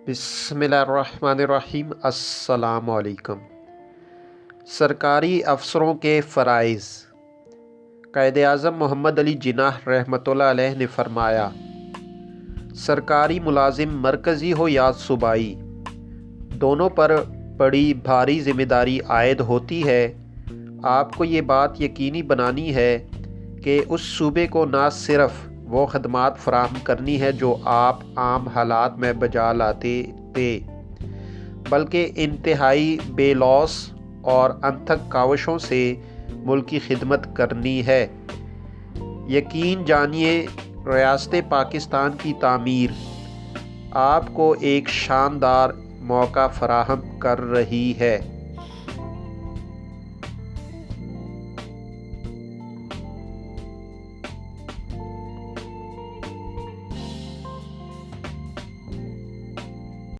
بسم اللہ الرحمن الرحیم۔ السلام علیکم۔ سرکاری افسروں کے فرائض۔ قائداعظم محمد علی جناح رحمۃ اللہ علیہ نے فرمایا، سرکاری ملازم مرکزی ہو یا صوبائی، دونوں پر بڑی بھاری ذمہ داری عائد ہوتی ہے۔ آپ کو یہ بات یقینی بنانی ہے کہ اس صوبے کو نہ صرف وہ خدمات فراہم کرنی ہے جو آپ عام حالات میں بجا لاتے تھے، بلکہ انتہائی بے لوث اور انتھک کاوشوں سے ملک کی خدمت کرنی ہے۔ یقین جانیے، ریاست پاکستان کی تعمیر آپ کو ایک شاندار موقع فراہم کر رہی ہے۔